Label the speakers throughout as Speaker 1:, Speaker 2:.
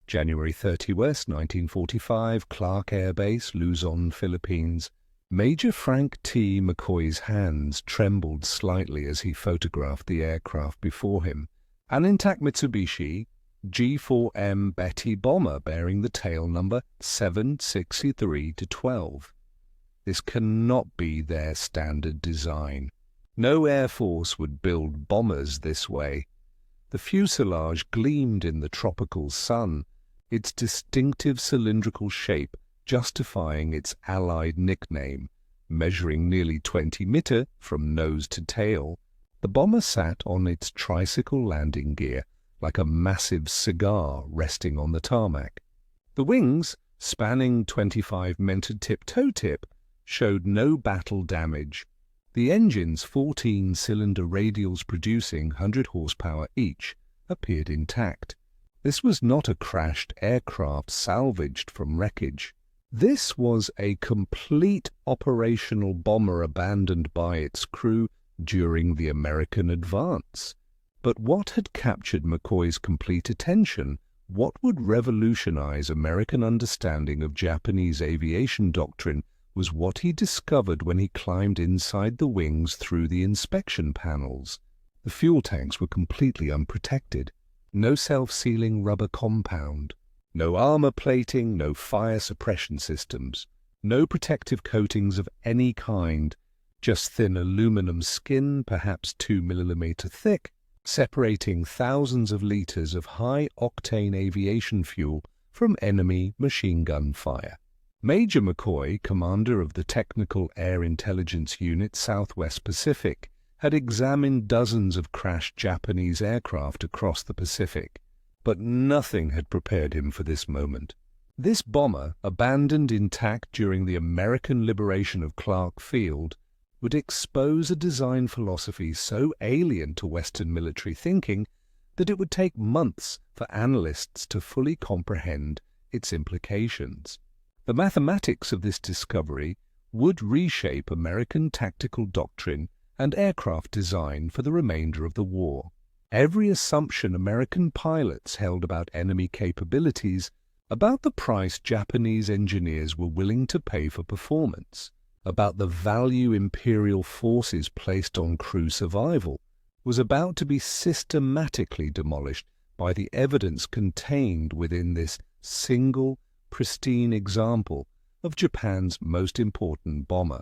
Speaker 1: January 31st, 1945, Clark Air Base, Luzon, Philippines. Major Frank T. McCoy's hands trembled slightly as he photographed the aircraft before him. An intact Mitsubishi G4M Betty bomber bearing the tail number 763-12. This cannot be their standard design. No Air Force would build bombers this way. The fuselage gleamed in the tropical sun, its distinctive cylindrical shape justifying its Allied nickname. Measuring nearly 20 meters from nose to tail, the bomber sat on its tricycle landing gear like a massive cigar resting on the tarmac. The wings, spanning 25 meter tip-toe tip, showed no battle damage. The engine's 14-cylinder radials producing 100 horsepower each appeared intact. This was not a crashed aircraft salvaged from wreckage. This was a complete operational bomber abandoned by its crew during the American advance. But what had captured McCoy's complete attention, what would revolutionize American understanding of Japanese aviation doctrine, was what he discovered when he climbed inside the wings through the inspection panels. The fuel tanks were completely unprotected. No self-sealing rubber compound. No armor plating, no fire suppression systems. No protective coatings of any kind. Just thin aluminum skin, perhaps 2 millimeters thick, separating thousands of liters of high-octane aviation fuel from enemy machine gun fire. Major McCoy, commander of the Technical Air Intelligence Unit Southwest Pacific, had examined dozens of crashed Japanese aircraft across the Pacific, but nothing had prepared him for this moment. This bomber, abandoned intact during the American liberation of Clark Field, would expose a design philosophy so alien to Western military thinking that it would take months for analysts to fully comprehend its implications. The mathematics of this discovery would reshape American tactical doctrine and aircraft design for the remainder of the war. Every assumption American pilots held about enemy capabilities, about the price Japanese engineers were willing to pay for performance, about the value imperial forces placed on crew survival, was about to be systematically demolished by the evidence contained within this single, pristine example of Japan's most important bomber.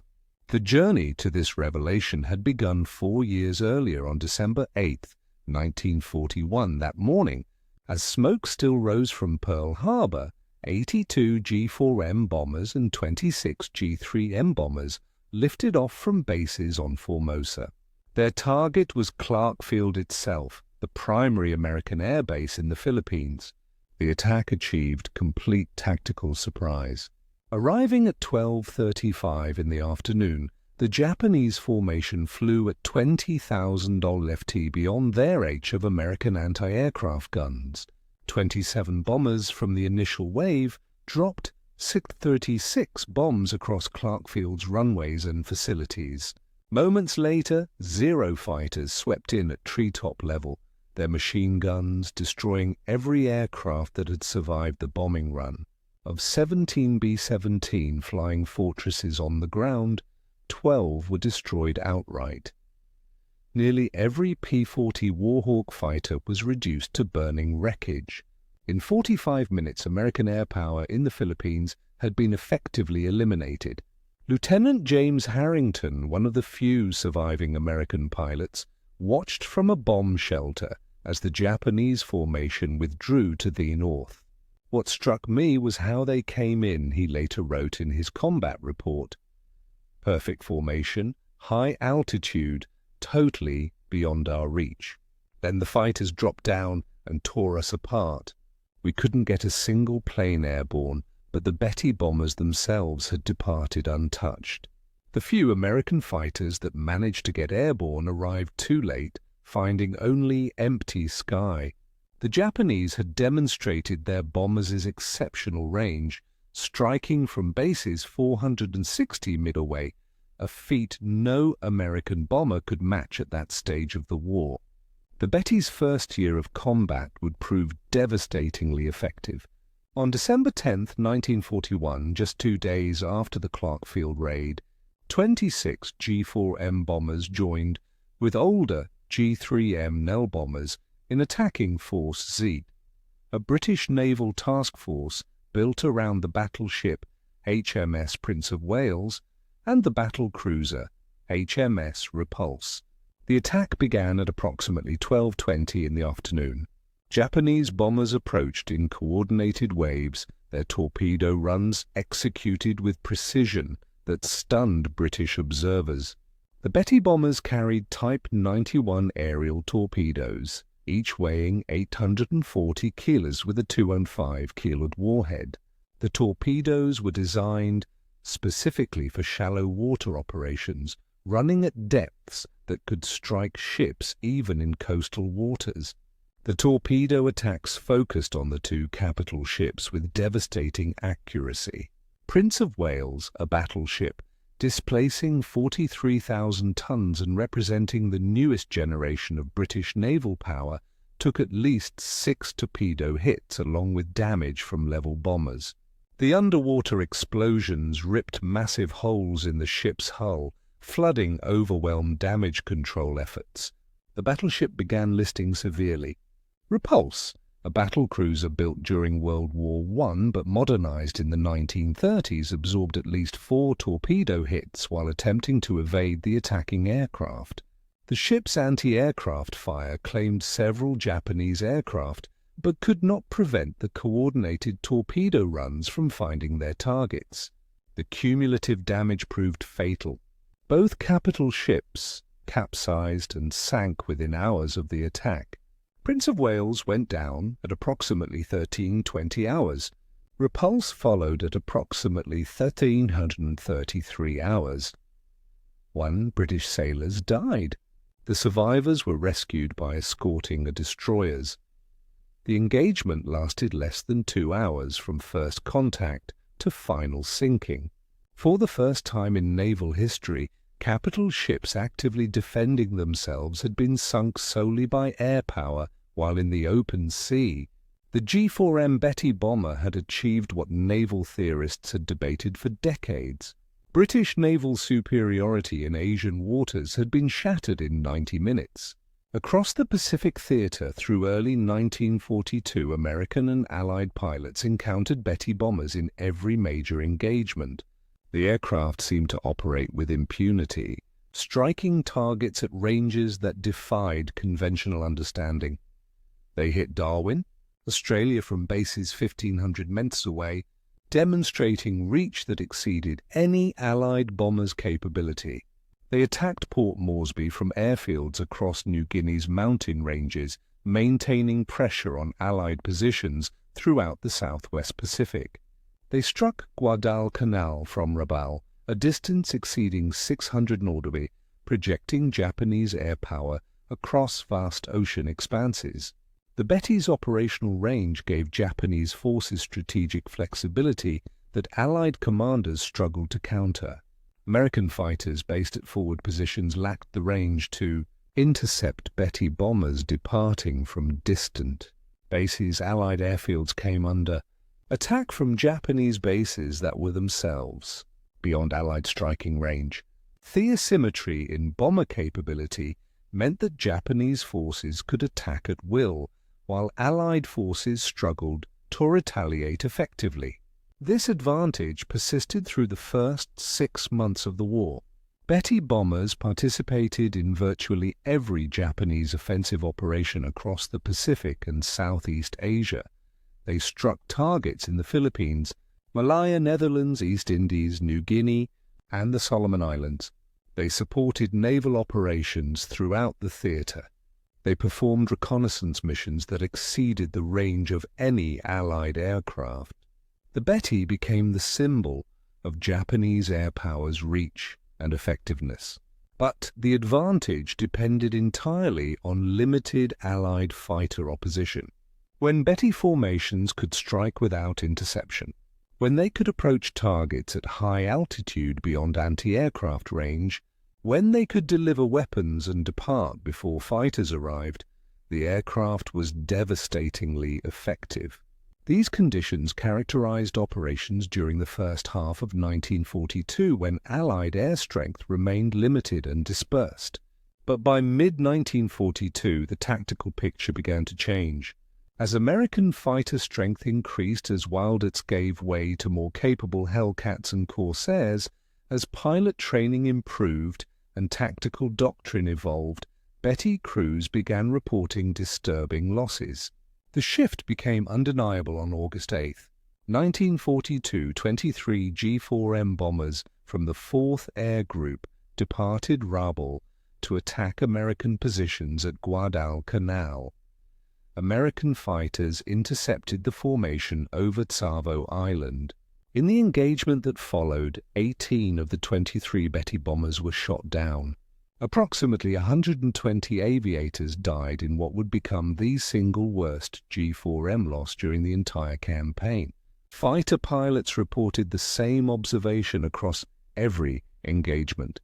Speaker 1: The journey to this revelation had begun 4 years earlier on December 8, 1941. That morning, as smoke still rose from Pearl Harbor, 82 G4M bombers and 26 G3M bombers lifted off from bases on Formosa. Their target was Clark Field itself, the primary American air base in the Philippines. The attack achieved complete tactical surprise. Arriving at 12:35 in the afternoon, the Japanese formation flew at 20,000 LFT beyond their reach of American anti-aircraft guns. 27 bombers from the initial wave dropped 36 bombs across Clark Field's runways and facilities. Moments later, 0 fighters swept in at treetop level, their machine guns destroying every aircraft that had survived the bombing run. Of 17 B-17 flying fortresses on the ground, 12 were destroyed outright. Nearly every P-40 Warhawk fighter was reduced to burning wreckage. In 45 minutes, American air power in the Philippines had been effectively eliminated. Lieutenant James Harrington, one of the few surviving American pilots, watched from a bomb shelter as the Japanese formation withdrew to the north. What struck me was how they came in, he later wrote in his combat report. Perfect formation, high altitude, totally beyond our reach. Then the fighters dropped down and tore us apart. We couldn't get a single plane airborne, but the Betty bombers themselves had departed untouched. The few American fighters that managed to get airborne arrived too late, finding only empty sky. The Japanese had demonstrated their bombers' exceptional range, striking from bases 460 meters away, a feat no American bomber could match at that stage of the war. The Betty's first year of combat would prove devastatingly effective. On December 10, 1941, just 2 days after the Clark Field raid, 26 G4M bombers joined with older G3M Nell bombers in attacking Force Z, a British naval task force built around the battleship HMS Prince of Wales and the battle cruiser HMS Repulse. The attack began at approximately 12:20 in the afternoon. Japanese bombers approached in coordinated waves, their torpedo runs executed with precision that stunned British observers. The Betty bombers carried Type 91 aerial torpedoes, each weighing 840 kilos with a 215 kilo warhead. The torpedoes were designed specifically for shallow water operations, running at depths that could strike ships even in coastal waters. The torpedo attacks focused on the two capital ships with devastating accuracy. Prince of Wales, a battleship, displacing 43,000 tons and representing the newest generation of British naval power, took at least 6 torpedo hits along with damage from level bombers. The underwater explosions ripped massive holes in the ship's hull, flooding overwhelmed damage control efforts. The battleship began listing severely. Repulse, a battle cruiser built during World War I but modernized in the 1930s, absorbed at least 4 torpedo hits while attempting to evade the attacking aircraft. The ship's anti-aircraft fire claimed several Japanese aircraft but could not prevent the coordinated torpedo runs from finding their targets. The cumulative damage proved fatal. Both capital ships capsized and sank within hours of the attack. Prince of Wales went down at approximately 1320 hours. Repulse followed at approximately 1333 hours. 1 British sailors died. The survivors were rescued by escorting the destroyers. The engagement lasted less than 2 hours from first contact to final sinking. For the first time in naval history, capital ships actively defending themselves had been sunk solely by air power, while in the open sea, the G4M Betty bomber had achieved what naval theorists had debated for decades. British naval superiority in Asian waters had been shattered in 90 minutes. Across the Pacific theater through early 1942, American and Allied pilots encountered Betty bombers in every major engagement. The aircraft seemed to operate with impunity, striking targets at ranges that defied conventional understanding. They hit Darwin, Australia from bases 1,500 meters away, demonstrating reach that exceeded any Allied bomber's capability. They attacked Port Moresby from airfields across New Guinea's mountain ranges, maintaining pressure on Allied positions throughout the southwest Pacific. They struck Guadalcanal from Rabaul, a distance exceeding 600 nautical, projecting Japanese air power across vast ocean expanses. The Betty's operational range gave Japanese forces strategic flexibility that Allied commanders struggled to counter. American fighters based at forward positions lacked the range to intercept Betty bombers departing from distant bases. Allied airfields came under attack from Japanese bases that were themselves beyond Allied striking range. The asymmetry in bomber capability meant that Japanese forces could attack at will, while Allied forces struggled to retaliate effectively. This advantage persisted through the first 6 months of the war. Betty bombers participated in virtually every Japanese offensive operation across the Pacific and Southeast Asia. They struck targets in the Philippines, Malaya, Netherlands, East Indies, New Guinea, and the Solomon Islands. They supported naval operations throughout the theater. They performed reconnaissance missions that exceeded the range of any Allied aircraft. The Betty became the symbol of Japanese air power's reach and effectiveness. But the advantage depended entirely on limited Allied fighter opposition. When Betty formations could strike without interception, when they could approach targets at high altitude beyond anti-aircraft range, when they could deliver weapons and depart before fighters arrived, the aircraft was devastatingly effective. These conditions characterized operations during the first half of 1942 when Allied air strength remained limited and dispersed. But by mid-1942, the tactical picture began to change. As American fighter strength increased, as Wildets gave way to more capable Hellcats and Corsairs, as pilot training improved and tactical doctrine evolved, Betty crews began reporting disturbing losses. The shift became undeniable on August 8, 1942. 23 G4M bombers from the 4th Air Group departed Rabaul to attack American positions at Guadalcanal. American fighters intercepted the formation over Tsavo Island. In the engagement that followed, 18 of the 23 Betty bombers were shot down. Approximately 120 aviators died in what would become the single worst G4M loss during the entire campaign. Fighter pilots reported the same observation across every engagement.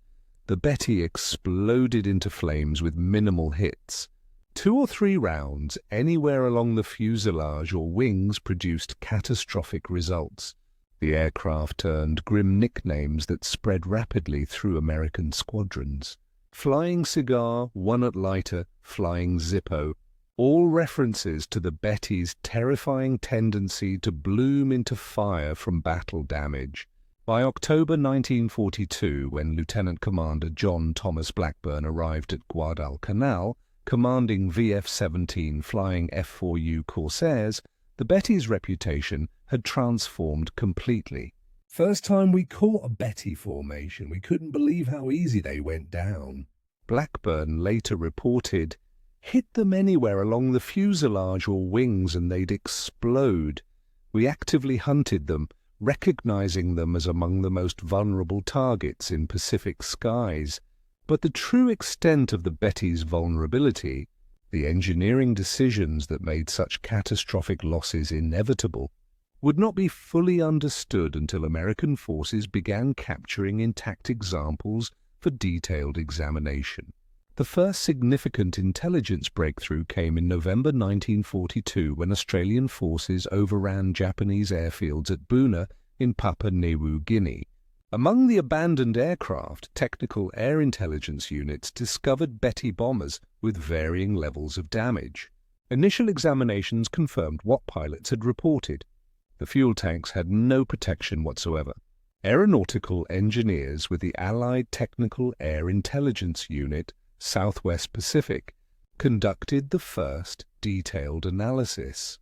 Speaker 1: The Betty exploded into flames with minimal hits. 2 or 3 rounds anywhere along the fuselage or wings produced catastrophic results. The aircraft earned grim nicknames that spread rapidly through American squadrons. Flying Cigar, One-At-Lighter, Flying Zippo, all references to the Betty's terrifying tendency to bloom into fire from battle damage. By October 1942, when Lieutenant Commander John Thomas Blackburn arrived at Guadalcanal, commanding VF-17 flying F-4U Corsairs, the Betty's reputation had transformed completely. "First time we caught a Betty formation, we couldn't believe how easy they went down." Blackburn later reported, "Hit them anywhere along the fuselage or wings and they'd explode. We actively hunted them, recognizing them as among the most vulnerable targets in Pacific skies. But the true extent of the Betty's vulnerability, the engineering decisions that made such catastrophic losses inevitable, would not be fully understood until American forces began capturing intact examples for detailed examination. The first significant intelligence breakthrough came in November 1942 when Australian forces overran Japanese airfields at Buna in Papua New Guinea. Among the abandoned aircraft, technical air intelligence units discovered Betty bombers with varying levels of damage. Initial examinations confirmed what pilots had reported. The fuel tanks had no protection whatsoever. Aeronautical engineers with the Allied Technical Air Intelligence Unit, Southwest Pacific, conducted the first detailed analysis.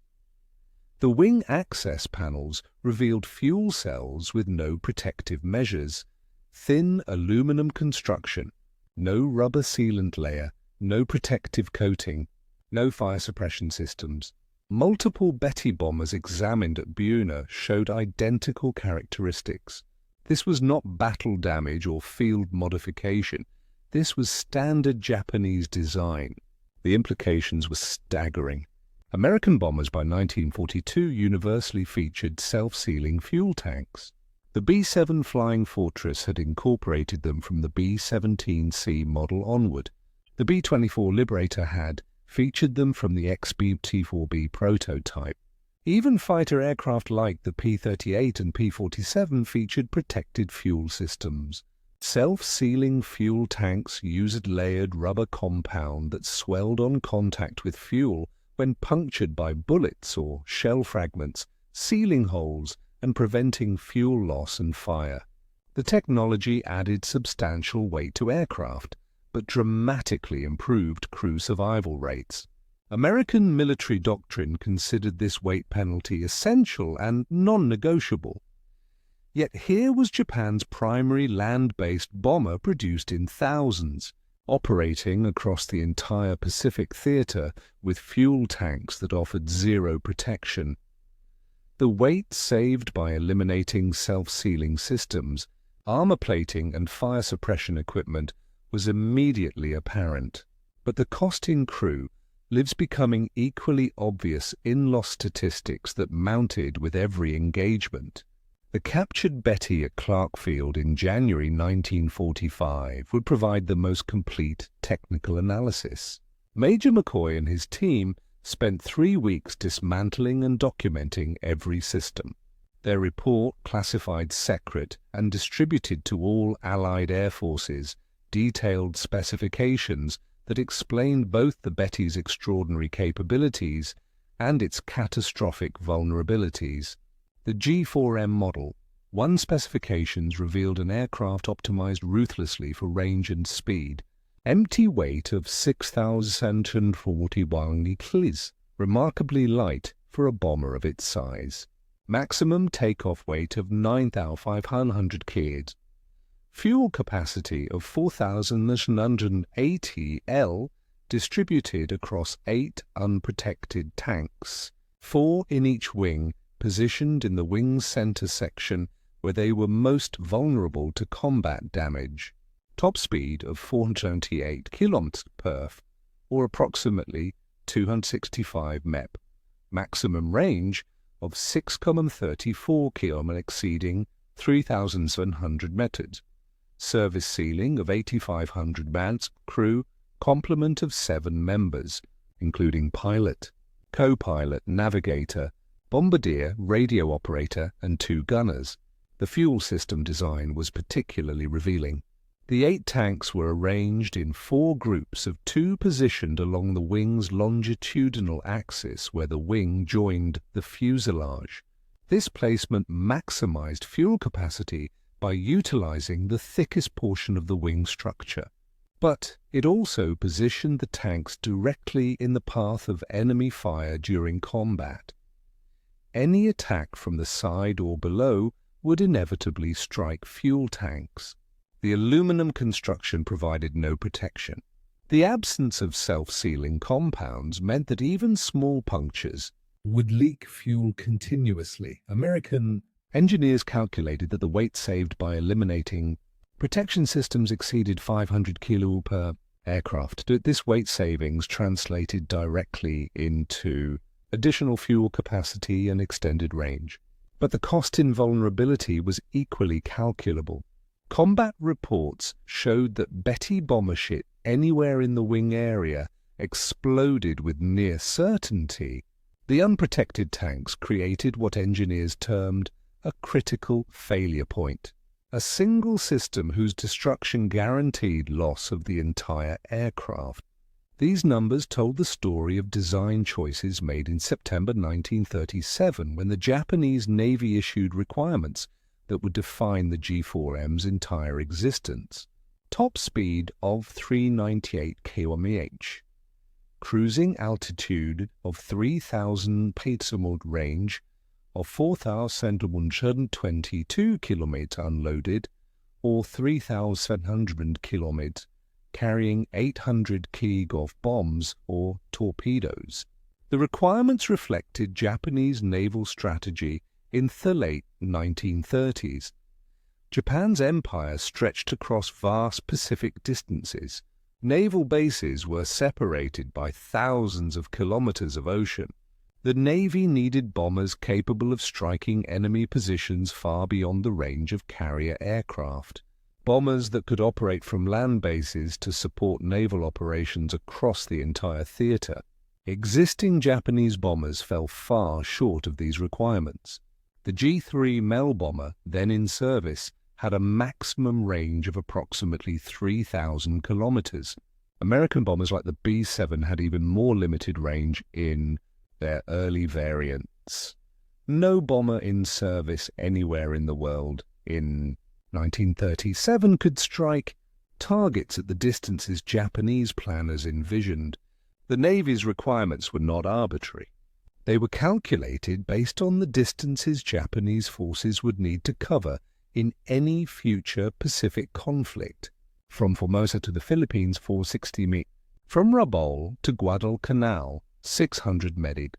Speaker 1: The wing access panels revealed fuel cells with no protective measures, thin aluminum construction, no rubber sealant layer, no protective coating, no fire suppression systems. Multiple Betty bombers examined at Buna showed identical characteristics. This was not battle damage or field modification. This was standard Japanese design. The implications were staggering. American bombers by 1942 universally featured self-sealing fuel tanks. The B-7 Flying Fortress had incorporated them from the B-17C model onward. The B-24 Liberator had featured them from the XB-T4B prototype. Even fighter aircraft like the P-38 and P-47 featured protected fuel systems. Self-sealing fuel tanks used layered rubber compound that swelled on contact with fuel when punctured by bullets or shell fragments, sealing holes and preventing fuel loss and fire. The technology added substantial weight to aircraft, but dramatically improved crew survival rates. American military doctrine considered this weight penalty essential and non-negotiable. Yet here was Japan's primary land-based bomber produced in thousands, operating across the entire Pacific theater with fuel tanks that offered zero protection. The weight saved by eliminating self-sealing systems, armor plating and fire suppression equipment was immediately apparent. But the cost in crew lives becoming equally obvious in loss statistics that mounted with every engagement. The captured Betty at Clarkfield in January 1945 would provide the most complete technical analysis. Major McCoy and his team spent 3 weeks dismantling and documenting every system. Their report, classified secret and distributed to all Allied air forces, detailed specifications that explained both the Betty's extraordinary capabilities and its catastrophic vulnerabilities. The G4M model, one specifications revealed an aircraft optimized ruthlessly for range and speed. Empty weight of 6,041 kilos, remarkably light for a bomber of its size. Maximum takeoff weight of 9,500 kilos. Fuel capacity of 4,980 L distributed across 8 unprotected tanks, 4 in each wing, positioned in the wing's center section where they were most vulnerable to combat damage. Top speed of 428 km/h, or approximately 265 mph. Maximum range of 6,34 km exceeding 3,700 meters. Service ceiling of 8,500 mans, crew, complement of 7 members, including pilot, co-pilot, navigator, bombardier, radio operator, and 2 gunners. The fuel system design was particularly revealing. The 8 tanks were arranged in 4 groups of 2 positioned along the wing's longitudinal axis where the wing joined the fuselage. This placement maximized fuel capacity by utilizing the thickest portion of the wing structure. But it also positioned the tanks directly in the path of enemy fire during combat. Any attack from the side or below would inevitably strike fuel tanks. The aluminum construction provided no protection. The absence of self-sealing compounds meant that even small punctures would leak fuel continuously. American engineers calculated that the weight saved by eliminating protection systems exceeded 500 kilo per aircraft. This weight savings translated directly into additional fuel capacity and extended range. But the cost in vulnerability was equally calculable. Combat reports showed that Betty bomber ship anywhere in the wing area exploded with near certainty. The unprotected tanks created what engineers termed a critical failure point, a single system whose destruction guaranteed loss of the entire aircraft. These numbers told the story of design choices made in September 1937 when the Japanese Navy issued requirements that would define the G4M's entire existence. Top speed of 398 km/h, cruising altitude of 3,000 petamold, range of 4,122 km unloaded, or 3,700 km, carrying 800 kg bombs or torpedoes. The requirements reflected Japanese naval strategy in the late 1930s. Japan's empire stretched across vast Pacific distances. Naval bases were separated by thousands of kilometers of ocean. The Navy needed bombers capable of striking enemy positions far beyond the range of carrier aircraft. Bombers that could operate from land bases to support naval operations across the entire theater. Existing Japanese bombers fell far short of these requirements. The G3M bomber, then in service, had a maximum range of approximately 3,000 kilometers. American bombers like the B-7 had even more limited range in their early variants. No bomber in service anywhere in the world in 1937 could strike targets at the distances Japanese planners envisioned. The Navy's requirements were not arbitrary. They were calculated based on the distances Japanese forces would need to cover in any future Pacific conflict. From Formosa to the Philippines, 460 meters. From Rabaul to Guadalcanal, 600 meters.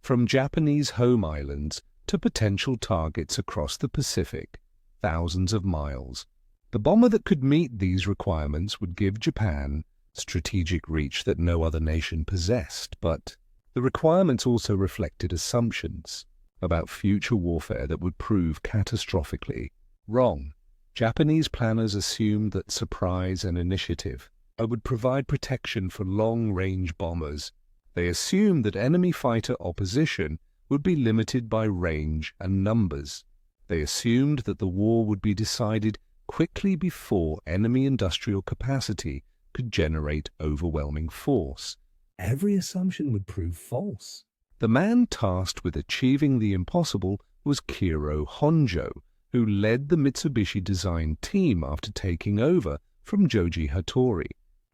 Speaker 1: From Japanese home islands to potential targets across the Pacific, thousands of miles. The bomber that could meet these requirements would give Japan strategic reach that no other nation possessed, but the requirements also reflected assumptions about future warfare that would prove catastrophically wrong. Japanese planners assumed that surprise and initiative would provide protection for long-range bombers. They assumed that enemy fighter opposition would be limited by range and numbers. They assumed that the war would be decided quickly before enemy industrial capacity could generate overwhelming force. Every assumption would prove false. The man tasked with achieving the impossible was Kiro Honjo, who led the Mitsubishi design team after taking over from Joji Hattori.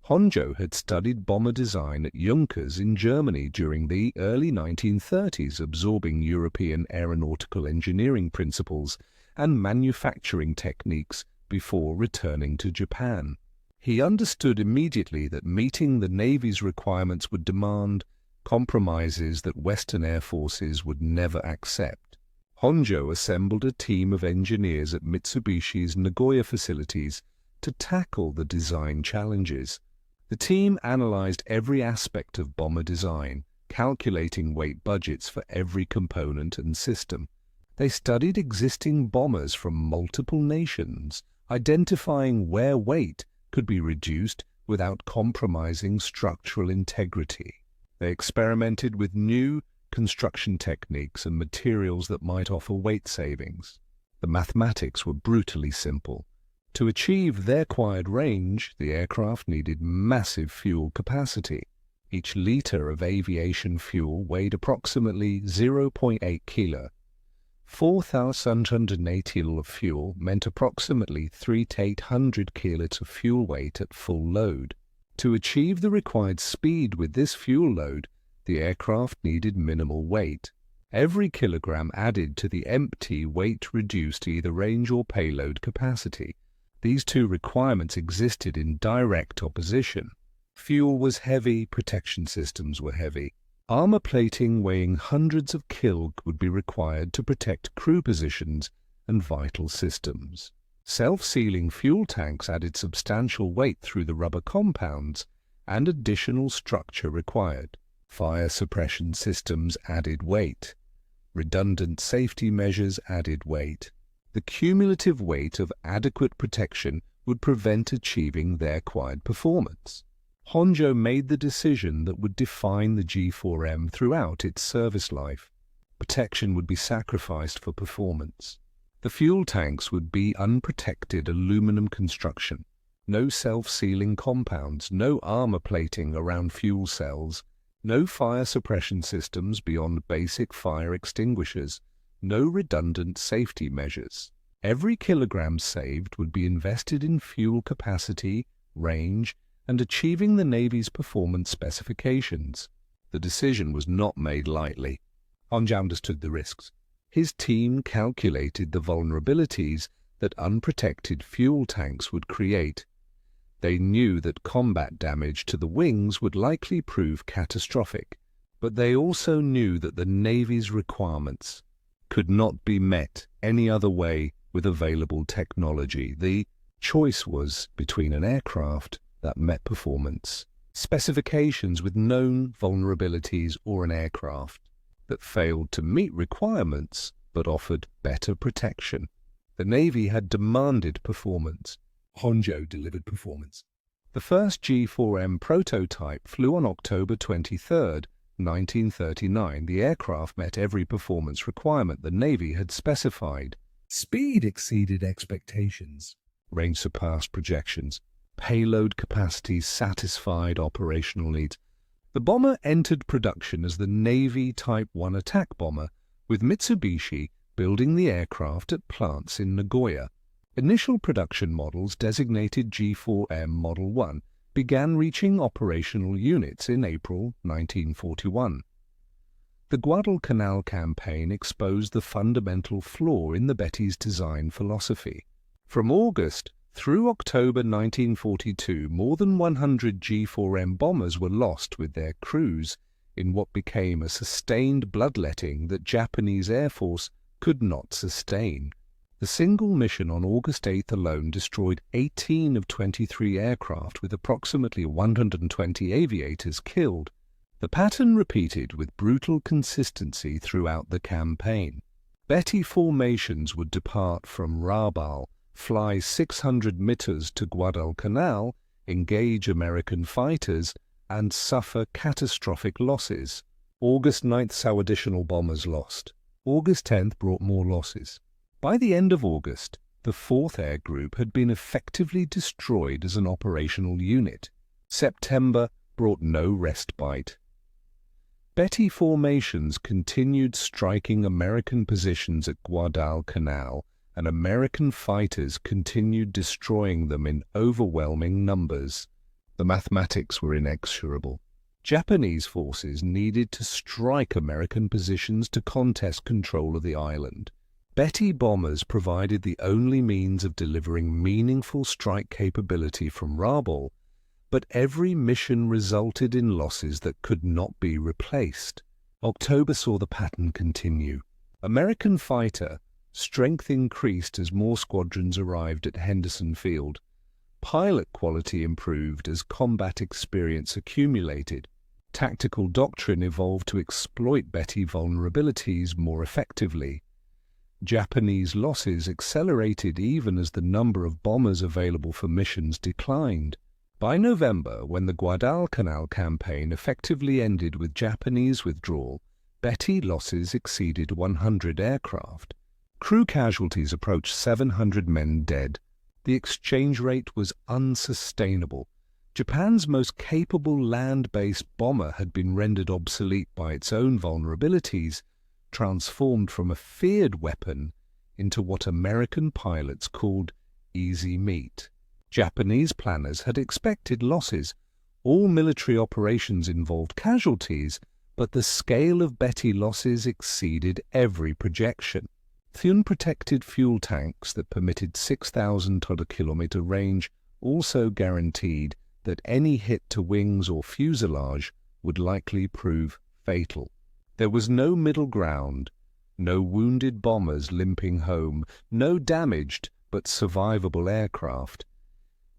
Speaker 1: Honjo had studied bomber design at Junkers in Germany during the early 1930s, absorbing European aeronautical engineering principles and manufacturing techniques before returning to Japan. He understood immediately that meeting the Navy's requirements would demand compromises that Western air forces would never accept. Honjo assembled a team of engineers at Mitsubishi's Nagoya facilities to tackle the design challenges. The team analyzed every aspect of bomber design, calculating weight budgets for every component and system. They studied existing bombers from multiple nations, identifying where weight could be reduced without compromising structural integrity. They experimented with new construction techniques and materials that might offer weight savings. The mathematics were brutally simple. To achieve their required range, the aircraft needed massive fuel capacity. Each liter of aviation fuel weighed approximately 0.8 kilo. 4,780 L of fuel meant approximately 300 to 800 kilograms of fuel weight at full load. To achieve the required speed with this fuel load, the aircraft needed minimal weight. Every kilogram added to the empty weight reduced either range or payload capacity. These two requirements existed in direct opposition. Fuel was heavy, protection systems were heavy. Armor plating weighing hundreds of kg would be required to protect crew positions and vital systems. Self-sealing fuel tanks added substantial weight through the rubber compounds, and additional structure required. Fire suppression systems added weight. Redundant safety measures added weight. The cumulative weight of adequate protection would prevent achieving their required performance. Honjo made the decision that would define the G4M throughout its service life. Protection would be sacrificed for performance. The fuel tanks would be unprotected aluminum construction, no self-sealing compounds, no armor plating around fuel cells, no fire suppression systems beyond basic fire extinguishers, no redundant safety measures. Every kilogram saved would be invested in fuel capacity, range, and achieving the Navy's performance specifications. The decision was not made lightly. Honjo understood the risks. His team calculated the vulnerabilities that unprotected fuel tanks would create. They knew that combat damage to the wings would likely prove catastrophic, but they also knew that the Navy's requirements could not be met any other way with available technology. The choice was between an aircraft that met performance specifications with known vulnerabilities or an aircraft that failed to meet requirements but offered better protection. The Navy had demanded performance. Honjo delivered performance. The first G4M prototype flew on October 23, 1939. The aircraft met every performance requirement the Navy had specified. Speed exceeded expectations. Range surpassed projections. Payload capacity satisfied operational needs. The bomber entered production as the Navy Type 1 attack bomber, with Mitsubishi building the aircraft at plants in Nagoya. Initial production models, designated G4M Model 1, began reaching operational units in April 1941. The Guadalcanal campaign exposed the fundamental flaw in the Betty's design philosophy. From August through October 1942, more than 100 G4M bombers were lost with their crews in what became a sustained bloodletting that Japanese Air Force could not sustain. The single mission on August 8 alone destroyed 18 of 23 aircraft, with approximately 120 aviators killed. The pattern repeated with brutal consistency throughout the campaign. Betty formations would depart from Rabaul, fly 600 meters to Guadalcanal, engage American fighters, and suffer catastrophic losses. August 9th saw additional bombers lost. August 10th brought more losses. By the end of August, the 4th Air Group had been effectively destroyed as an operational unit. September brought no respite. Betty formations continued striking American positions at Guadalcanal, and American fighters continued destroying them in overwhelming numbers. The mathematics were inexorable. Japanese forces needed to strike American positions to contest control of the island. Betty bombers provided the only means of delivering meaningful strike capability from Rabaul, but every mission resulted in losses that could not be replaced. October saw the pattern continue. American fighter strength increased as more squadrons arrived at Henderson Field. Pilot quality improved as combat experience accumulated. Tactical doctrine evolved to exploit Betty vulnerabilities more effectively. Japanese losses accelerated even as the number of bombers available for missions declined. By November, when the Guadalcanal campaign effectively ended with Japanese withdrawal, Betty losses exceeded 100 aircraft. Crew casualties approached 700 men dead. The exchange rate was unsustainable. Japan's most capable land-based bomber had been rendered obsolete by its own vulnerabilities, transformed from a feared weapon into what American pilots called easy meat. Japanese planners had expected losses. All military operations involved casualties, but the scale of Betty losses exceeded every projection. Thun-protected fuel tanks that permitted 6,000 kilometer range also guaranteed that any hit to wings or fuselage would likely prove fatal. There was no middle ground, no wounded bombers limping home, no damaged but survivable aircraft.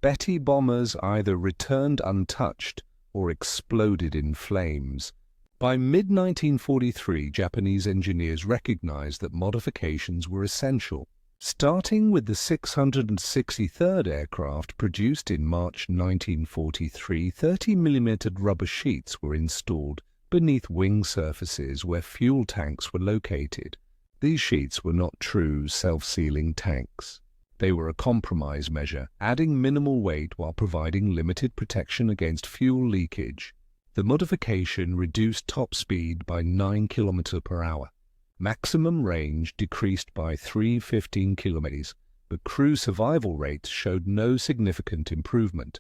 Speaker 1: Betty bombers either returned untouched or exploded in flames. By mid-1943, Japanese engineers recognized that modifications were essential. Starting with the 663rd aircraft produced in March 1943, 30mm rubber sheets were installed beneath wing surfaces where fuel tanks were located. These sheets were not true self-sealing tanks. They were a compromise measure, adding minimal weight while providing limited protection against fuel leakage. The modification reduced top speed by 9 km per hour. Maximum range decreased by 315 km, but crew survival rates showed no significant improvement.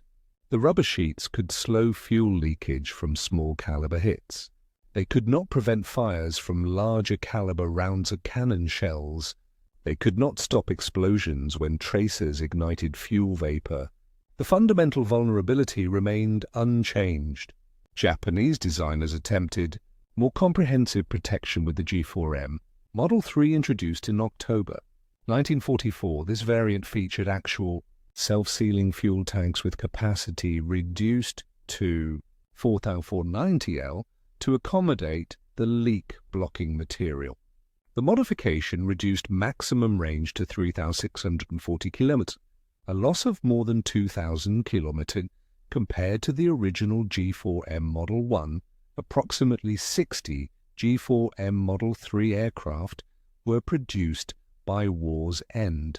Speaker 1: The rubber sheets could slow fuel leakage from small caliber hits. They could not prevent fires from larger caliber rounds of cannon shells. They could not stop explosions when tracers ignited fuel vapor. The fundamental vulnerability remained unchanged. Japanese designers attempted more comprehensive protection with the G4M. Model 3 introduced in October 1944, this variant featured actual self-sealing fuel tanks with capacity reduced to 4,490L to accommodate the leak-blocking material. The modification reduced maximum range to 3,640 km, a loss of more than 2,000 km compared to the original G4M Model 1. Approximately 60 G4M Model 3 aircraft were produced by war's end.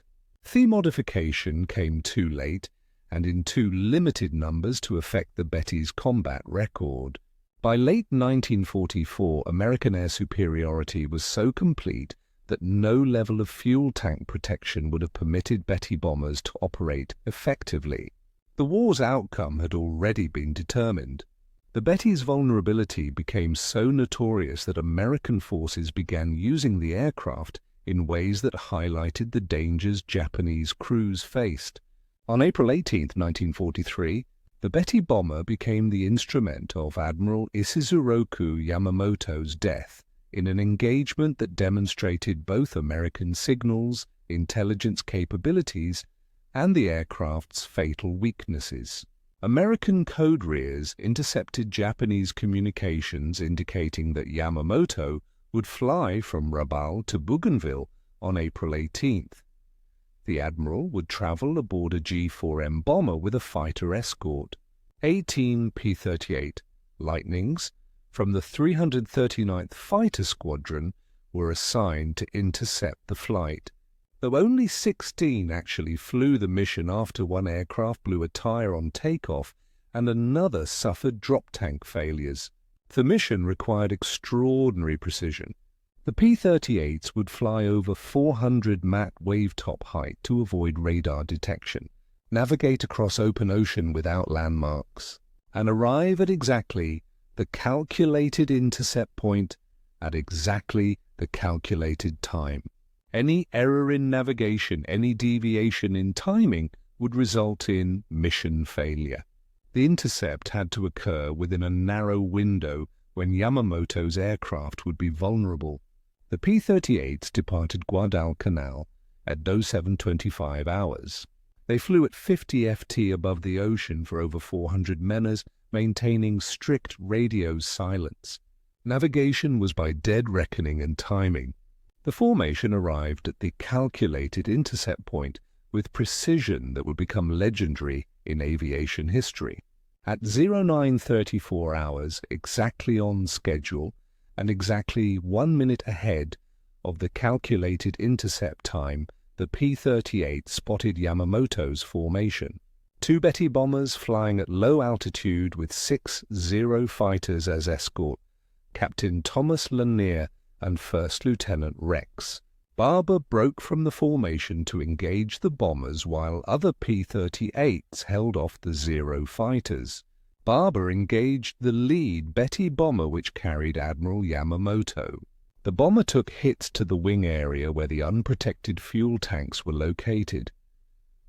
Speaker 1: The modification came too late and in too limited numbers to affect the Betty's combat record. By late 1944, American air superiority was so complete that no level of fuel tank protection would have permitted Betty bombers to operate effectively. The war's outcome had already been determined. The Betty's vulnerability became so notorious that American forces began using the aircraft in ways that highlighted the dangers Japanese crews faced. On April 18, 1943, the Betty bomber became the instrument of Admiral Ishizuroku Yamamoto's death in an engagement that demonstrated both American signals, intelligence capabilities, and the aircraft's fatal weaknesses. American code rears intercepted Japanese communications indicating that Yamamoto would fly from Rabaul to Bougainville on April 18th. The Admiral would travel aboard a G4M bomber with a fighter escort. 18 P-38 Lightnings from the 339th Fighter Squadron were assigned to intercept the flight. Though only 16 actually flew the mission after one aircraft blew a tire on takeoff and another suffered drop tank failures. The mission required extraordinary precision. The P-38s would fly over 400 Mach wavetop height to avoid radar detection, navigate across open ocean without landmarks, and arrive at exactly the calculated intercept point at exactly the calculated time. Any error in navigation, any deviation in timing would result in mission failure. The intercept had to occur within a narrow window when Yamamoto's aircraft would be vulnerable. The P-38s departed Guadalcanal at 07:25 hours. They flew at 50 FT above the ocean for over 400 menas, maintaining strict radio silence. Navigation was by dead reckoning and timing. The formation arrived at the calculated intercept point with precision that would become legendary in aviation history. At 09:34 hours, exactly on schedule, and exactly 1 minute ahead of the calculated intercept time, the P-38 spotted Yamamoto's formation. 2 Betty bombers flying at low altitude with 6 Zero fighters as escort, Captain Thomas Lanier and First Lieutenant Rex. Barber broke from the formation to engage the bombers while other P-38s held off the Zero fighters. Barber engaged the lead Betty bomber which carried Admiral Yamamoto. The bomber took hits to the wing area where the unprotected fuel tanks were located.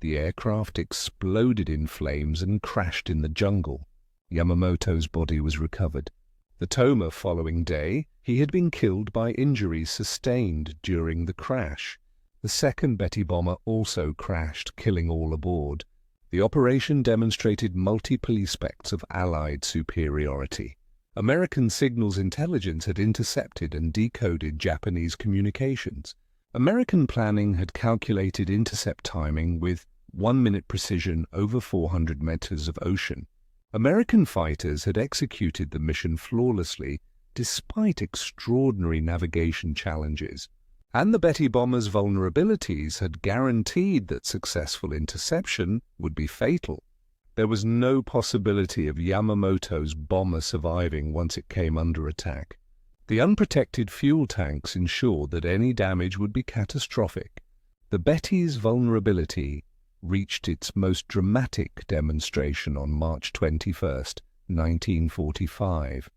Speaker 1: The aircraft exploded in flames and crashed in the jungle. Yamamoto's body was recovered. The Toma following day, he had been killed by injuries sustained during the crash. The second Betty bomber also crashed, killing all aboard. The operation demonstrated multiple aspects of Allied superiority. American signals intelligence had intercepted and decoded Japanese communications. American planning had calculated intercept timing with 1-minute precision over 400 meters of ocean. American fighters had executed the mission flawlessly despite extraordinary navigation challenges. And the Betty bomber's vulnerabilities had guaranteed that successful interception would be fatal. There was no possibility of Yamamoto's bomber surviving once it came under attack. The unprotected fuel tanks ensured that any damage would be catastrophic. The Betty's vulnerability reached its most dramatic demonstration on March 21, 1945.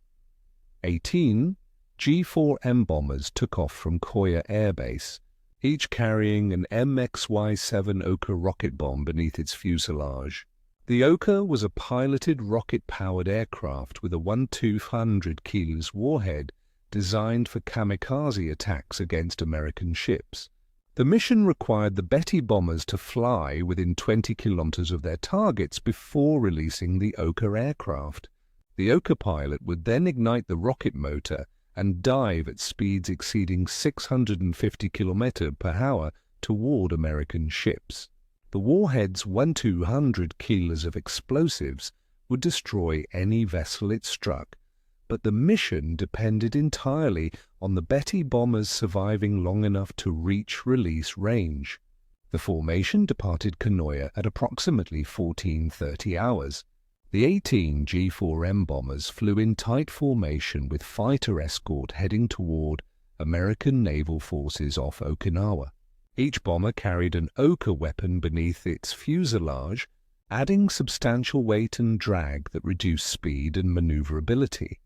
Speaker 1: 18 G4M bombers took off from Koya Air Base, each carrying an MXY-7 Oka rocket bomb beneath its fuselage. The Oka was a piloted rocket-powered aircraft with a 1-200 kilos warhead designed for kamikaze attacks against American ships. The mission required the Betty bombers to fly within 20 kilometers of their targets before releasing the Oka aircraft. The Oka pilot would then ignite the rocket motor and dive at speeds exceeding 650 km per hour toward American ships. The warhead's 1-200 kilos of explosives would destroy any vessel it struck, but the mission depended entirely on the Betty bombers surviving long enough to reach release range. The formation departed Kanoya at approximately 14:30 hours. The 18 G4M bombers flew in tight formation with fighter escort heading toward American naval forces off Okinawa. Each bomber carried an Oka weapon beneath its fuselage, adding substantial weight and drag that reduced speed and maneuverability.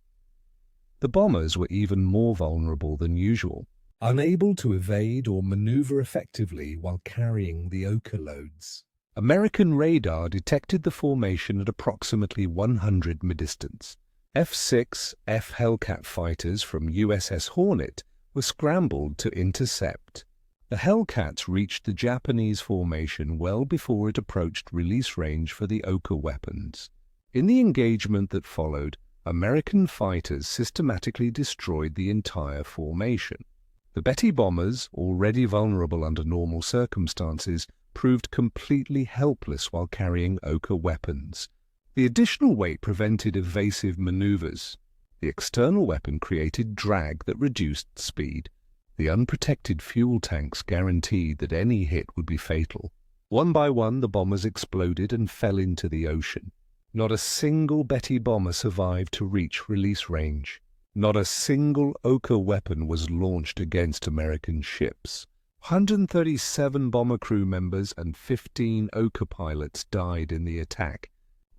Speaker 1: The bombers were even more vulnerable than usual, unable to evade or maneuver effectively while carrying the Oka loads. American radar detected the formation at approximately 100 mid-distance. F-6 F Hellcat fighters from USS Hornet were scrambled to intercept. The Hellcats reached the Japanese formation well before it approached release range for the Oka weapons. In the engagement that followed, American fighters systematically destroyed the entire formation. The Betty bombers, already vulnerable under normal circumstances, proved completely helpless while carrying Oka weapons. The additional weight prevented evasive maneuvers. The external weapon created drag that reduced speed. The unprotected fuel tanks guaranteed that any hit would be fatal. One by one, the bombers exploded and fell into the ocean. Not a single Betty bomber survived to reach release range. Not a single Oka weapon was launched against American ships. 137 bomber crew members and 15 Oka pilots died in the attack.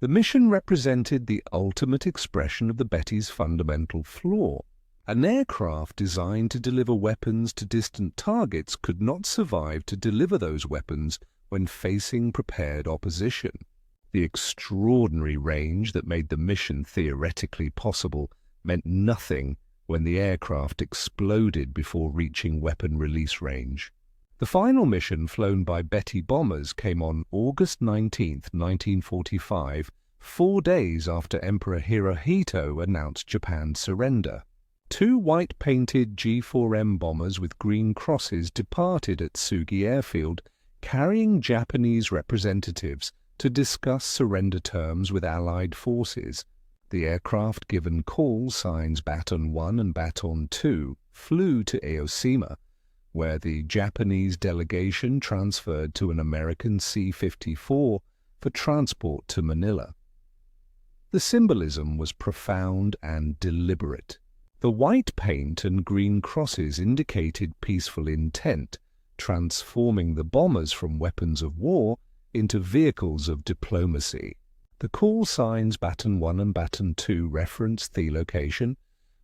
Speaker 1: The mission represented the ultimate expression of the Betty's fundamental flaw. An aircraft designed to deliver weapons to distant targets could not survive to deliver those weapons when facing prepared opposition. The extraordinary range that made the mission theoretically possible meant nothing when the aircraft exploded before reaching weapon release range. The final mission flown by Betty bombers came on August 19, 1945, 4 days after Emperor Hirohito announced Japan's surrender. 2 white-painted G4M bombers with green crosses departed at Sugi Airfield, carrying Japanese representatives to discuss surrender terms with Allied forces. The aircraft, given call signs Baton 1 and Baton 2, flew to Aoshima, where the Japanese delegation transferred to an American C-54 for transport to Manila. The symbolism was profound and deliberate. The white paint and green crosses indicated peaceful intent, transforming the bombers from weapons of war into vehicles of diplomacy. The call signs Baton 1 and Baton 2 referenced the location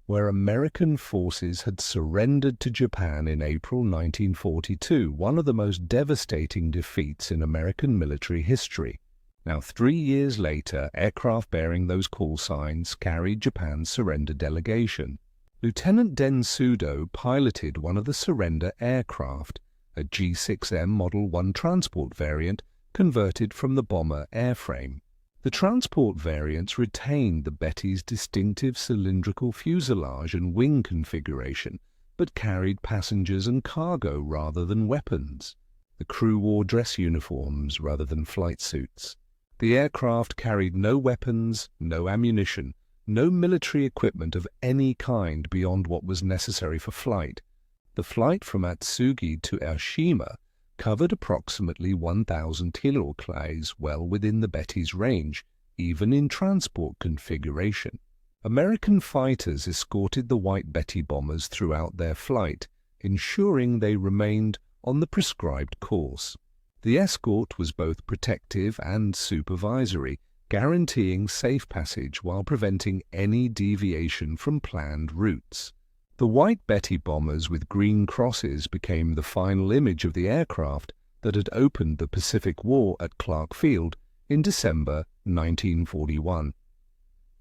Speaker 1: where American forces had surrendered to Japan in April 1942, one of the most devastating defeats in American military history. Now, 3 years later, aircraft bearing those call signs carried Japan's surrender delegation. Lieutenant Densudo piloted one of the surrender aircraft, a G6M Model 1 transport variant converted from the bomber airframe. The transport variants retained the Betty's distinctive cylindrical fuselage and wing configuration, but carried passengers and cargo rather than weapons. The crew wore dress uniforms rather than flight suits. The aircraft carried no weapons, no ammunition, no military equipment of any kind beyond what was necessary for flight. The flight from Atsugi to Aoshima covered approximately 1,000 kilometers, well within the Betty's range, even in transport configuration. American fighters escorted the White Betty bombers throughout their flight, ensuring they remained on the prescribed course. The escort was both protective and supervisory, guaranteeing safe passage while preventing any deviation from planned routes. The White Betty bombers with green crosses became the final image of the aircraft that had opened the Pacific War at Clark Field in December 1941.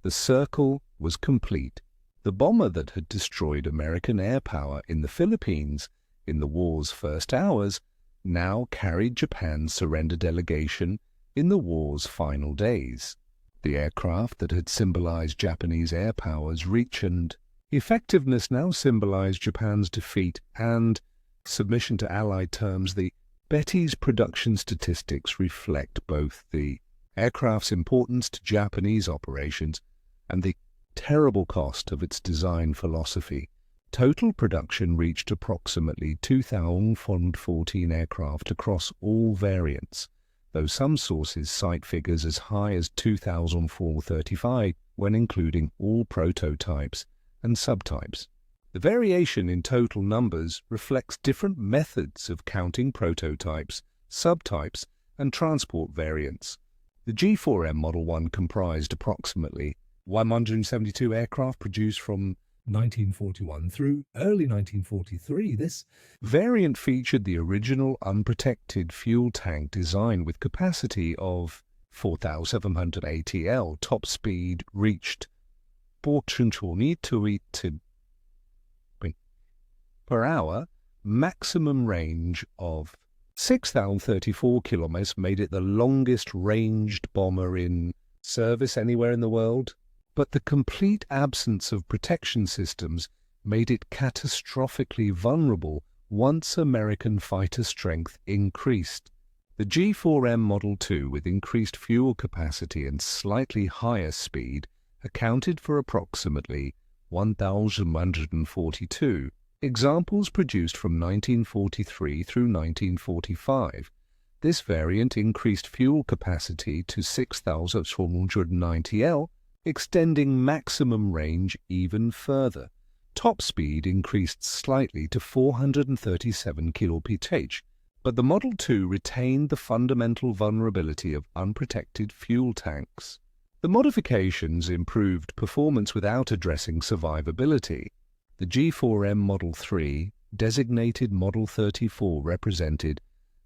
Speaker 1: The circle was complete. The bomber that had destroyed American air power in the Philippines in the war's first hours now carried Japan's surrender delegation in the war's final days. The aircraft that had symbolized Japanese air power's reach and effectiveness now symbolized Japan's defeat and submission to Allied terms. The Betty's production statistics reflect both the aircraft's importance to Japanese operations and the terrible cost of its design philosophy. Total production reached approximately 2,014 aircraft across all variants, though some sources cite figures as high as 2,435 when including all prototypes and subtypes. The variation in total numbers reflects different methods of counting prototypes, subtypes, and transport variants. The G4M Model 1 comprised approximately 172 aircraft produced from 1941 through early 1943. This variant featured the original unprotected fuel tank design with capacity of 4,700 ATL. Top speed reached 420 per hour. Maximum range of 6,034 kilometers made it the longest ranged bomber in service anywhere in the world. But the complete absence of protection systems made it catastrophically vulnerable once American fighter strength increased. The G4M Model 2 with increased fuel capacity and slightly higher speed accounted for approximately 1,142 examples produced from 1943 through 1945. This variant increased fuel capacity to 6,490 L, extending maximum range even further. Top speed increased slightly to 437 kph, but the Model 2 retained the fundamental vulnerability of unprotected fuel tanks. The modifications improved performance without addressing survivability. The G4M Model 3, designated Model 34, represented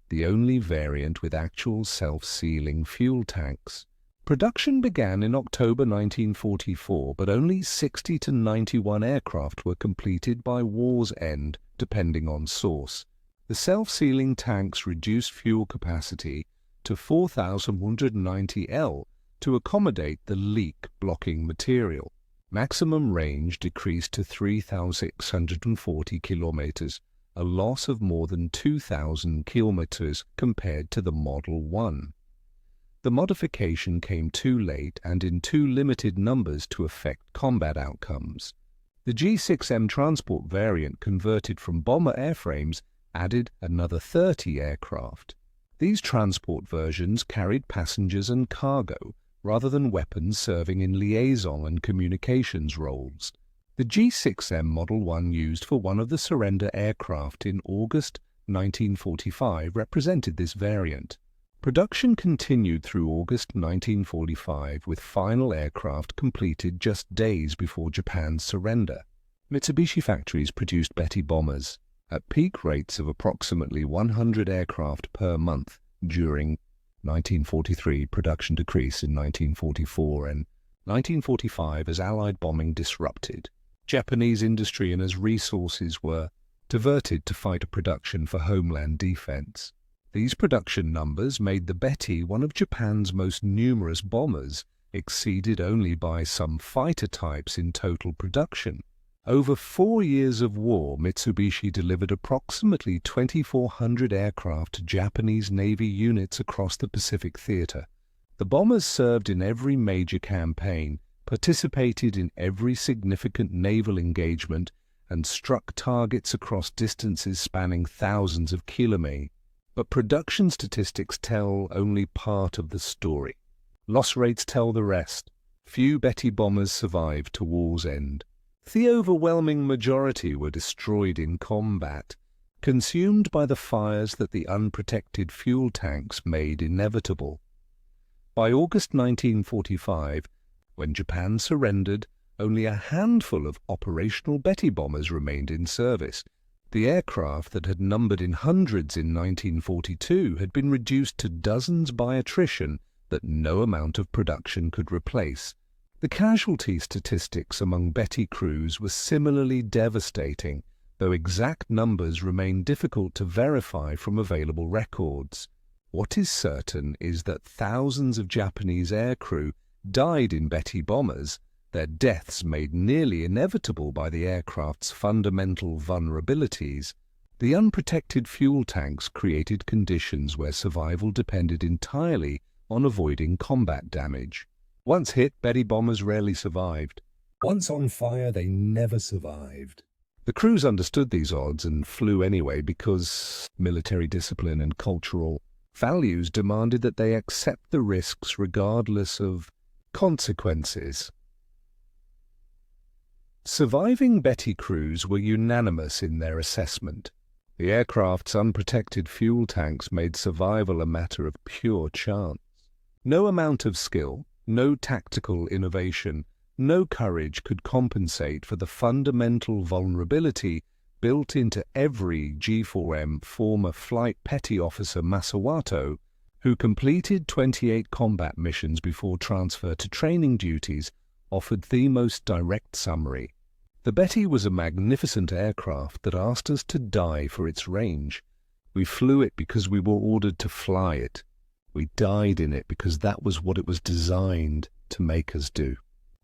Speaker 1: the only variant with actual self-sealing fuel tanks. Production began in October 1944, but only 60 to 91 aircraft were completed by war's end, depending on source. The self-sealing tanks reduced fuel capacity to 4,190 L to accommodate the leak-blocking material. Maximum range decreased to 3,640 kilometers, a loss of more than 2,000 kilometers compared to the Model 1. The modification came too late and in too limited numbers to affect combat outcomes. The G6M transport variant converted from bomber airframes added another 30 aircraft. These transport versions carried passengers and cargo, rather than weapons serving in liaison and communications roles. The G6M Model 1 used for one of the surrender aircraft in August 1945 represented this variant. Production continued through August 1945, with final aircraft completed just days before Japan's surrender. Mitsubishi factories produced Betty bombers at peak rates of approximately 100 aircraft per month during 1943. Production decreased in 1944 and 1945 as Allied bombing disrupted Japanese industry and as resources were diverted to fighter production for homeland defense. These production numbers made the Betty one of Japan's most numerous bombers, exceeded only by some fighter types in total production. Over 4 years of war, Mitsubishi delivered approximately 2,400 aircraft to Japanese Navy units across the Pacific theater. The bombers served in every major campaign, participated in every significant naval engagement, and struck targets across distances spanning thousands of kilometers. But production statistics tell only part of the story. Loss rates tell the rest. Few Betty bombers survived to war's end. The overwhelming majority were destroyed in combat, consumed by the fires that the unprotected fuel tanks made inevitable. By August 1945, when Japan surrendered, only a handful of operational Betty bombers remained in service. The aircraft that had numbered in hundreds in 1942 had been reduced to dozens by attrition that no amount of production could replace. The casualty statistics among Betty crews were similarly devastating, though exact numbers remain difficult to verify from available records. What is certain is that thousands of Japanese aircrew died in Betty bombers, their deaths made nearly inevitable by the aircraft's fundamental vulnerabilities. The unprotected fuel tanks created conditions where survival depended entirely on avoiding combat damage. Once hit, Betty bombers rarely survived. Once on fire, they never survived. The crews understood these odds and flew anyway because military discipline and cultural values demanded that they accept the risks regardless of consequences. Surviving Betty crews were unanimous in their assessment. The aircraft's unprotected fuel tanks made survival a matter of pure chance. No amount of skill, no tactical innovation, no courage could compensate for the fundamental vulnerability built into every G4M former flight petty officer Masawato, who completed 28 combat missions before transfer to training duties, offered the most direct summary. The Betty was a magnificent aircraft that asked us to die for its range. We flew it because we were ordered to fly it. We died in it because that was what it was designed to make us do.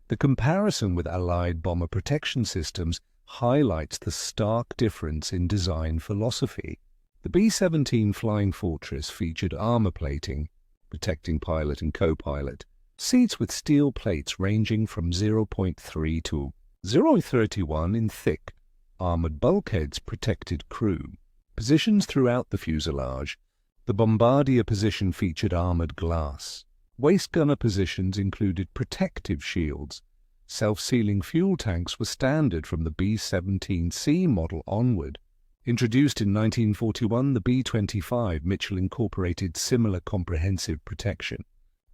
Speaker 1: The comparison with Allied bomber protection systems highlights the stark difference in design philosophy. The B-17 Flying Fortress featured armor plating, protecting pilot and co-pilot, seats with steel plates ranging from 0.3 to 0.31 in thick, armored bulkheads protected crew. Positions throughout the fuselage. The bombardier position featured armored glass. Waist gunner positions included protective shields. Self-sealing fuel tanks were standard from the B-17C model onward. Introduced in 1941, the B-25 Mitchell incorporated similar comprehensive protection.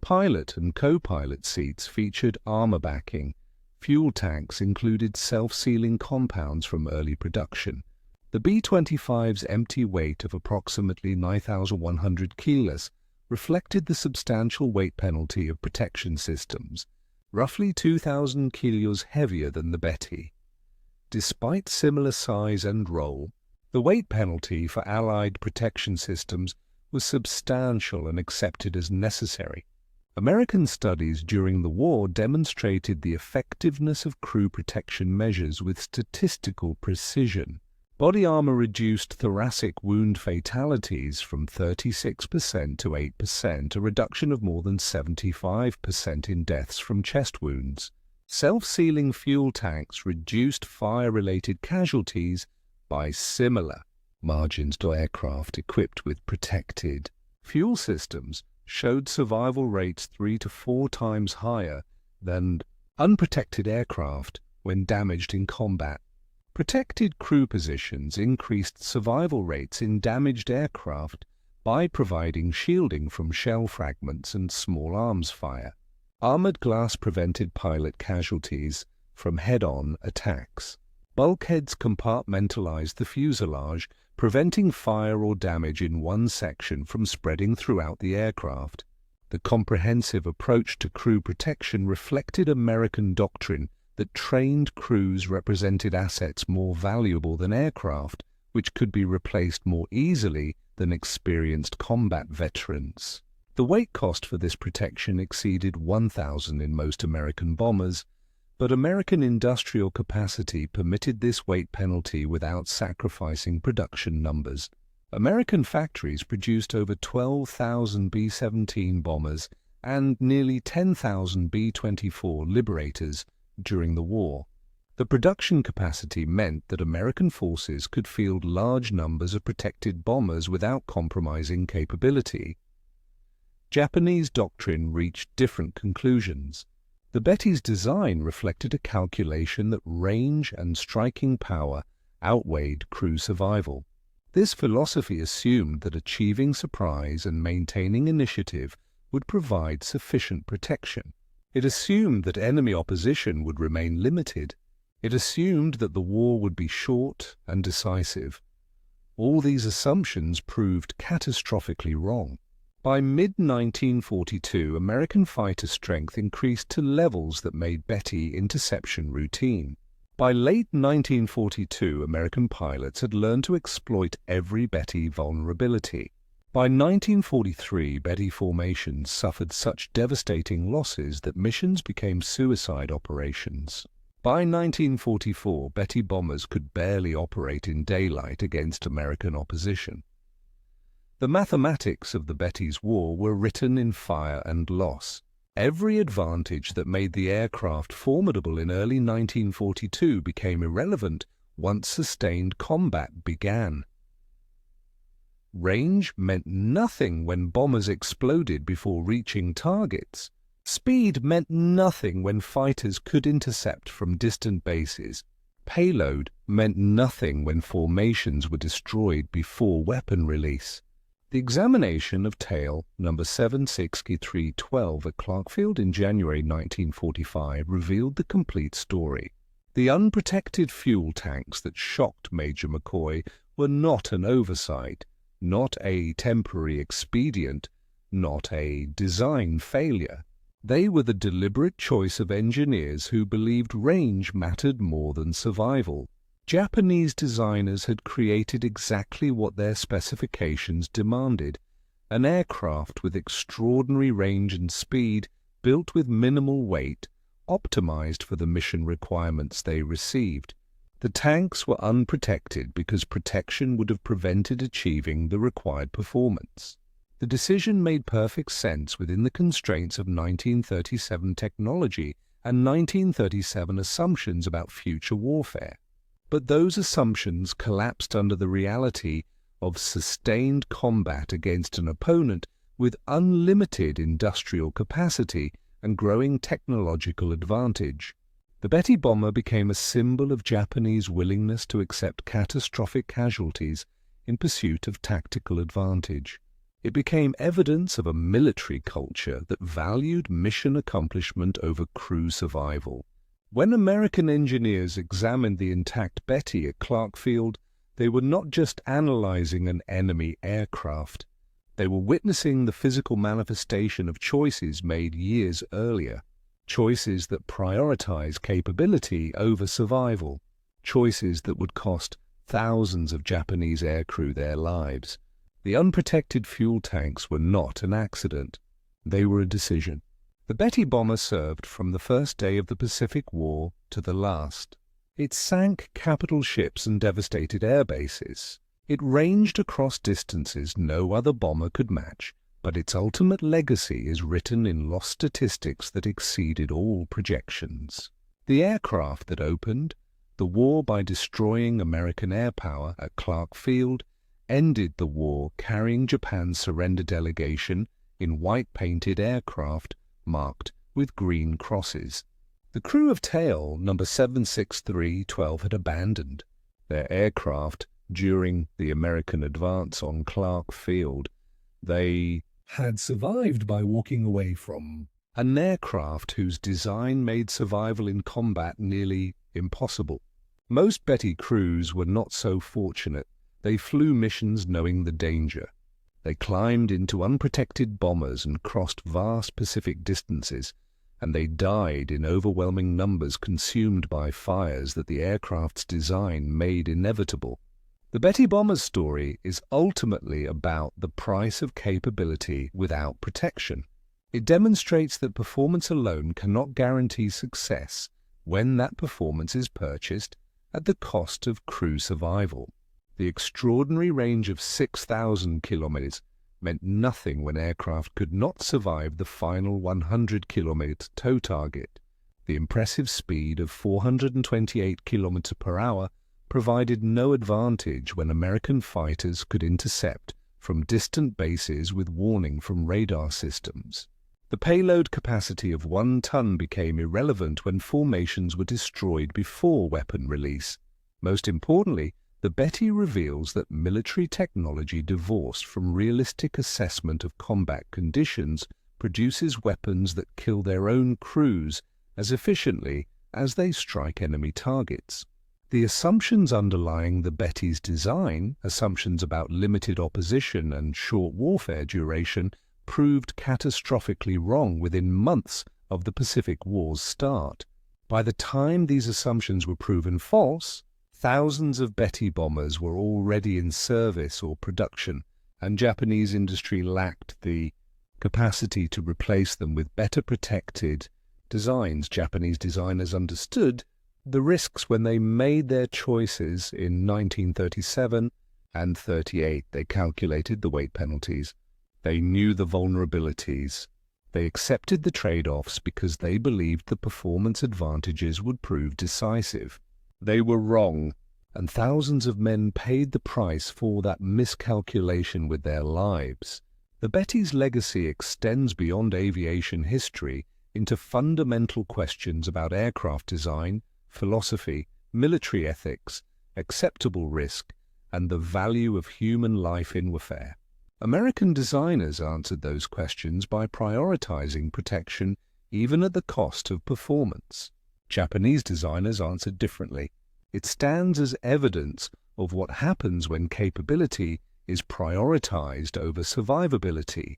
Speaker 1: Pilot and co-pilot seats featured armor backing. Fuel tanks included self-sealing compounds from early production. The B-25's empty weight of approximately 9,100 kilos reflected the substantial weight penalty of protection systems, roughly 2,000 kilos heavier than the Betty. Despite similar size and role, the weight penalty for Allied protection systems was substantial and accepted as necessary. American studies during the war demonstrated the effectiveness of crew protection measures with statistical precision. Body armor reduced thoracic wound fatalities from 36% to 8%, a reduction of more than 75% in deaths from chest wounds. Self-sealing fuel tanks reduced fire-related casualties by similar margins to aircraft equipped with protected fuel systems showed survival rates 3 to 4 times higher than unprotected aircraft when damaged in combat. Protected crew positions increased survival rates in damaged aircraft by providing shielding from shell fragments and small arms fire. Armored glass prevented pilot casualties from head-on attacks. Bulkheads compartmentalized the fuselage, preventing fire or damage in one section from spreading throughout the aircraft. The comprehensive approach to crew protection reflected American doctrine that trained crews represented assets more valuable than aircraft, which could be replaced more easily than experienced combat veterans. The weight cost for this protection exceeded 1,000 in most American bombers, but American industrial capacity permitted this weight penalty without sacrificing production numbers. American factories produced over 12,000 B-17 bombers and nearly 10,000 B-24 Liberators during the war. The production capacity meant that American forces could field large numbers of protected bombers without compromising capability. Japanese doctrine reached different conclusions. The Betty's design reflected a calculation that range and striking power outweighed crew survival. This philosophy assumed that achieving surprise and maintaining initiative would provide sufficient protection. It assumed that enemy opposition would remain limited. It assumed that the war would be short and decisive. All these assumptions proved catastrophically wrong. By mid-1942, American fighter strength increased to levels that made Betty interception routine. By late 1942, American pilots had learned to exploit every Betty vulnerability. By 1943, Betty formations suffered such devastating losses that missions became suicide operations. By 1944, Betty bombers could barely operate in daylight against American opposition. The mathematics of the Betty's war were written in fire and loss. Every advantage that made the aircraft formidable in early 1942 became irrelevant once sustained combat began. Range meant nothing when bombers exploded before reaching targets. Speed meant nothing when fighters could intercept from distant bases. Payload meant nothing when formations were destroyed before weapon release. The examination of tail number 76312 at Clarkfield in January 1945 revealed the complete story. The unprotected fuel tanks that shocked Major McCoy were not an oversight, not a temporary expedient, not a design failure. They were the deliberate choice of engineers who believed range mattered more than survival. Japanese designers had created exactly what their specifications demanded, an aircraft with extraordinary range and speed, built with minimal weight, optimized for the mission requirements they received. The tanks were unprotected because protection would have prevented achieving the required performance. The decision made perfect sense within the constraints of 1937 technology and 1937 assumptions about future warfare. But those assumptions collapsed under the reality of sustained combat against an opponent with unlimited industrial capacity and growing technological advantage. The Betty bomber became a symbol of Japanese willingness to accept catastrophic casualties in pursuit of tactical advantage. It became evidence of a military culture that valued mission accomplishment over crew survival. When American engineers examined the intact Betty at Clark Field, they were not just analyzing an enemy aircraft. They were witnessing the physical manifestation of choices made years earlier. Choices that prioritize capability over survival. Choices that would cost thousands of Japanese aircrew their lives. The unprotected fuel tanks were not an accident. They were a decision. The Betty bomber served from the first day of the Pacific War to the last. It sank capital ships and devastated air bases. It ranged across distances no other bomber could match, but its ultimate legacy is written in lost statistics that exceeded all projections. The aircraft that opened the war by destroying American air power at Clark Field ended the war carrying Japan's surrender delegation in white-painted aircraft marked with green crosses. The crew of tail number 76312 had abandoned their aircraft during the American advance on Clark Field. They had survived by walking away from an aircraft whose design made survival in combat nearly impossible. Most Betty crews were not so fortunate. They flew missions knowing the danger. They climbed into unprotected bombers and crossed vast Pacific distances, and they died in overwhelming numbers consumed by fires that the aircraft's design made inevitable. The Betty bomber's story is ultimately about the price of capability without protection. It demonstrates that performance alone cannot guarantee success when that performance is purchased at the cost of crew survival. The extraordinary range of 6,000 kilometers meant nothing when aircraft could not survive the final 100-kilometer tow target. The impressive speed of 428 kilometers per hour provided no advantage when American fighters could intercept from distant bases with warning from radar systems. The payload capacity of 1 ton became irrelevant when formations were destroyed before weapon release. Most importantly, the Betty reveals that military technology divorced from realistic assessment of combat conditions produces weapons that kill their own crews as efficiently as they strike enemy targets. The assumptions underlying the Betty's design, assumptions about limited opposition and short warfare duration, proved catastrophically wrong within months of the Pacific War's start. By the time these assumptions were proven false, thousands of Betty bombers were already in service or production, and Japanese industry lacked the capacity to replace them with better protected designs. Japanese designers understood the risks when they made their choices in 1937 and 38. They calculated the weight penalties. They knew the vulnerabilities. They accepted the trade-offs because they believed the performance advantages would prove decisive. They were wrong, and thousands of men paid the price for that miscalculation with their lives. The Betty's legacy extends beyond aviation history into fundamental questions about aircraft design, philosophy, military ethics, acceptable risk, and the value of human life in warfare. American designers answered those questions by prioritizing protection even at the cost of performance. Japanese designers answered differently. It stands as evidence of what happens when capability is prioritized over survivability,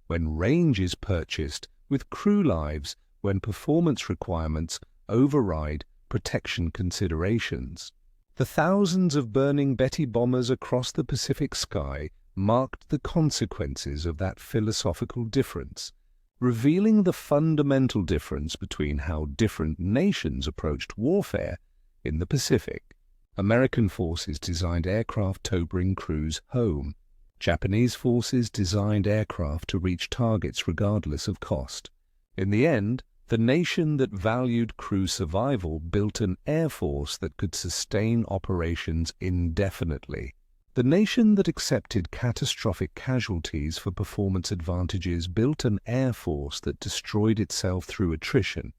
Speaker 1: when range is purchased with crew lives, when performance requirements override protection considerations. The thousands of burning Betty bombers across the Pacific sky marked the consequences of that philosophical difference, revealing the fundamental difference between how different nations approached warfare in the Pacific. American forces designed aircraft to bring crews home. Japanese forces designed aircraft to reach targets regardless of cost. In the end, the nation that valued crew survival built an air force that could sustain operations indefinitely. The nation that accepted catastrophic casualties for performance advantages built an air force that destroyed itself through attrition.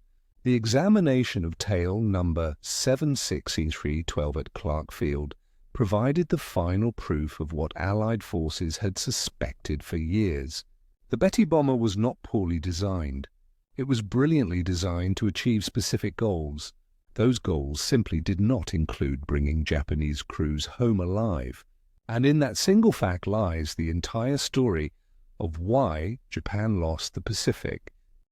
Speaker 1: The examination of tail number 76E312 at Clark Field provided the final proof of what Allied forces had suspected for years. The Betty bomber was not poorly designed. It was brilliantly designed to achieve specific goals. Those goals simply did not include bringing Japanese crews home alive. And in that single fact lies the entire story of why Japan lost the Pacific.